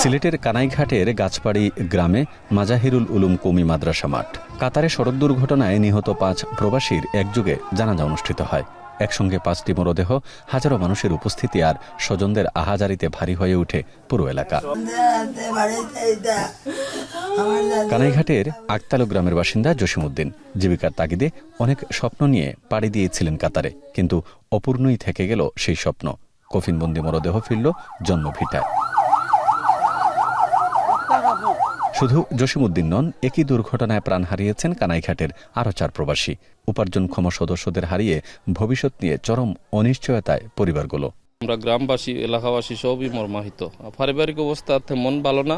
সিলেটের কানাইঘাটের গাছপাড়ি গ্রামে মাজাহিরুল উলুম কওমি মাদ্রাসা মাঠ। কাতারে সড়ক দুর্ঘটনায় নিহত 5 প্রবাসীর একযোগে জানাজা অনুষ্ঠিত হয়। একসঙ্গে 5টি মরদেহ, হাজারো মানুষের উপস্থিতি আর স্বজনদের আহাজারিতে ভারী হয়ে ওঠে পুরো এলাকা। কানাইঘাটের আকতালু গ্রামের বাসিন্দা জসিমউদ্দিন জীবিকার তাগিদে অনেক স্বপ্ন নিয়ে পাড়ি দিয়েছিলেন কাতারে, কিন্তু অপূর্ণই থেকে গেল সেই স্বপ্ন। কফিনবন্দি মরদেহ ফিরল জন্মভিটায়। শুধু জসিমউদ্দিন নন, একই দুর্ঘটনায় প্রাণ হারিয়েছেন কানাইঘাটের আরও 4 প্রবাসী। উপার্জনক্ষম সদস্যদের হারিয়ে ভবিষ্যৎ নিয়ে চরম অনিশ্চয়তায় পরিবারগুলো। আমরা গ্রামবাসী, এলাকাবাসী সবই মর্মাহিত। পারিবারিক অবস্থা তেমন ভালো না।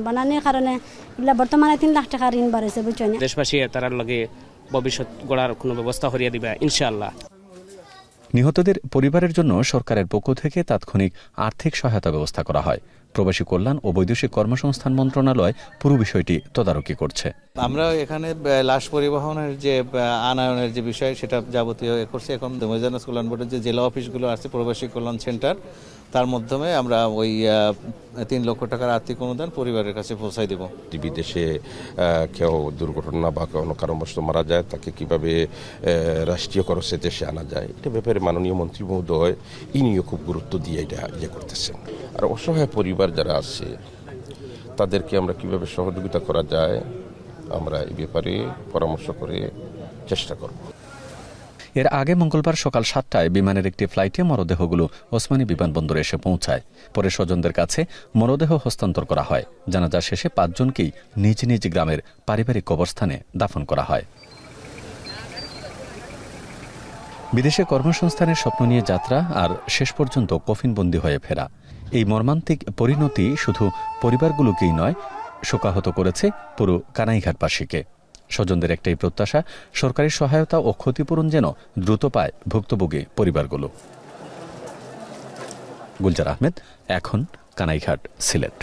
বানানোর কারণে বর্তমানে 3 লাখ টাকা ঋণ বাড়াইছে, বুঝছেন। দেশবাসী তার লগে ভবিষ্যৎ গড়ার কোনো ব্যবস্থা করিয়া দিবা ইনশাআল্লাহ। নিহতদের পরিবারের জন্য সরকারের পক্ষ থেকে তাৎক্ষণিক আর্থিক সহায়তা ব্যবস্থা করা হয়। প্রবাসী কল্যাণ ও বৈদেশিক কর্মসংস্থান মন্ত্রণালয় পুরো বিষয়টি তদারকি করছে। আমরা এখানে লাশ পরিবহনের যে আনয়নের যে বিষয়, সেটা যাবতীয় করছি। এখন ময়দানাস কল্যাণ বোর্ডের যে জেলা অফিসগুলো আছে, প্রবাসী কল্যাণ সেন্টার, তার মাধ্যমে আমরা ওই 3 লক্ষ টাকার আর্থিক অনুদান পরিবারের কাছে পৌঁছাই দেব। বিদেশে কেউ দুর্ঘটনা বা কোনো কারণবশত মারা যায়, তাকে কিভাবে রাষ্ট্রীয় খরচে দেশে আনা যায়, এটা ব্যাপারে মাননীয় মন্ত্রী মহোদয় ইনিও খুব গুরুত্ব দিয়ে এটা করতেছেন। আর অসহায় পরিবার যারা আছে তাদেরকে আমরা কিভাবে সহযোগিতা করা যায়, আমরা এই ব্যাপারে পরামর্শ করে চেষ্টা করব। এর আগে মঙ্গলবার সকাল 7টায় বিমানের একটি ফ্লাইটে মরদেহগুলো ওসমানী বিমানবন্দরে এসে পৌঁছায়। পরে স্বজনদের কাছে মরদেহ হস্তান্তর করা হয়। জানাজা শেষে 5 জনকেই নিজ নিজ গ্রামের পারিবারিক কবরস্থানে দাফন করা হয়। বিদেশে কর্মসংস্থানের স্বপ্ন নিয়ে যাত্রা আর শেষ পর্যন্ত কফিনবন্দি হয়ে ফেরা, এই মর্মান্তিক পরিণতি শুধু পরিবারগুলোকেই নয়, শোকাহত করেছে পুরো কানাইঘাটবাসীকে। স্বজনদের একটাই প্রত্যাশা, সরকারি সহায়তা ও ক্ষতিপূরণ যেন দ্রুত পায় ভুক্তভোগী পরিবারগুলো। গুলজার আহমেদ, এখন, কানাইঘাট, সিলেট।